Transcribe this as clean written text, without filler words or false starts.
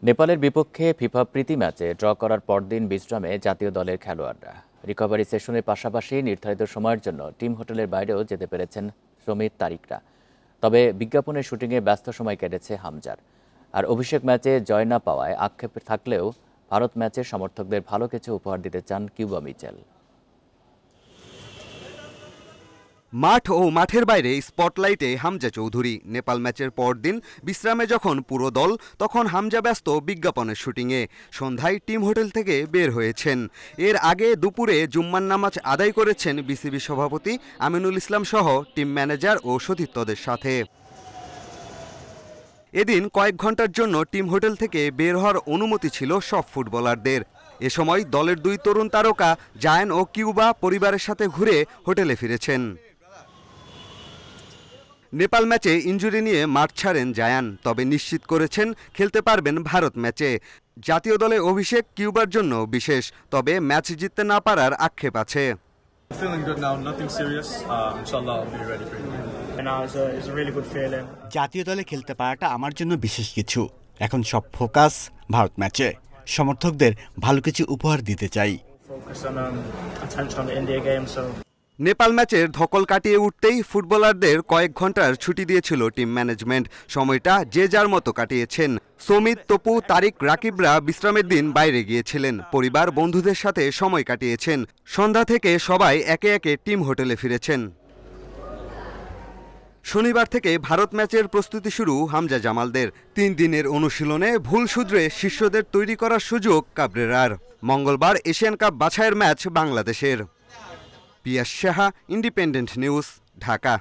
নেপালের বিপক্ষে ফিফা প্রীতি ম্যাচে ড্র করার পরদিন বিশ্রামে জাতীয় দলের খেলোয়াড়রা রিকভারি সেশনের পাশাপাশি নির্ধারিত সময়ের জন্য টিম হোটেলের বাইরেও যেতে পেরেছেন সমিত তারিকরা। তবে বিজ্ঞাপনের শুটিংয়ে ব্যস্ত সময় কেটেছে হামজার। আর অভিষেক ম্যাচে জয় না পাওয়ায় আক্ষেপ থাকলেও ভারত ম্যাচের সমর্থকদের ভালো কিছু উপহার দিতে চান কিউবা মিচেল। মাঠ ও মাঠের বাইরে স্পটলাইটে হামজা চৌধুরী। নেপাল ম্যাচের পরদিন বিশ্রামে যখন পুরো দল, তখন হামজা ব্যস্ত বিজ্ঞাপনের শুটিংয়ে। সন্ধ্যায় টিম হোটেল থেকে বের হয়েছেন। এর আগে দুপুরে জুম্মার নামাজ আদায় করেছেন বিসিবি সভাপতি আমিনুল ইসলাম সহ টিম ম্যানেজার ও সতীর্থদের সাথে। এদিন কয়েক ঘন্টার জন্য টিম হোটেল থেকে বের হওয়ার অনুমতি ছিল সব ফুটবলারদের। এ সময় দলের দুই তরুণ তারকা জায়ান ও কিউবা পরিবারের সাথে ঘুরে হোটেলে ফিরেছেন। নেপাল ম্যাচে ইনজুরি নিয়ে মাঠ ছাড়েন জায়ান, তবে নিশ্চিত করেছেন খেলতে পারবেন ভারত ম্যাচে। জাতীয় দলে অভিষেক কিউবার জন্য বিশেষ, তবে ম্যাচ জিততে না পারার আক্ষেপ আছে। জাতীয় দলে খেলতে পারাটা আমার জন্য বিশেষ কিছু। এখন সব ফোকাস ভারত ম্যাচে। সমর্থকদের ভালো কিছু উপহার দিতে চাই। নেপাল ম্যাচের ধকল কাটিয়ে উঠতেই ফুটবলারদের কয়েক ঘন্টার ছুটি দিয়েছিল টিম ম্যানেজমেন্ট। সময়টা যে যার মতো কাটিয়েছেন। সমিত, তপু, তারিক, রাকিবরা বিশ্রামের দিন বাইরে গিয়েছিলেন। পরিবার বন্ধুদের সাথে সময় কাটিয়েছেন। সন্ধ্যা থেকে সবাই একে একে টিম হোটেলে ফিরেছেন। শনিবার থেকে ভারত ম্যাচের প্রস্তুতি শুরু হামজা জামালদের। 3 দিনের অনুশীলনে ভুল শুধরে শিষ্যদের তৈরি করার সুযোগ কাবরেরার। মঙ্গলবার এশিয়ান কাপ বাছাইয়ের ম্যাচ বাংলাদেশের। পিয়াস সাহা, ইন্ডিপেন্ডেন্ট নিউজ, ঢাকা।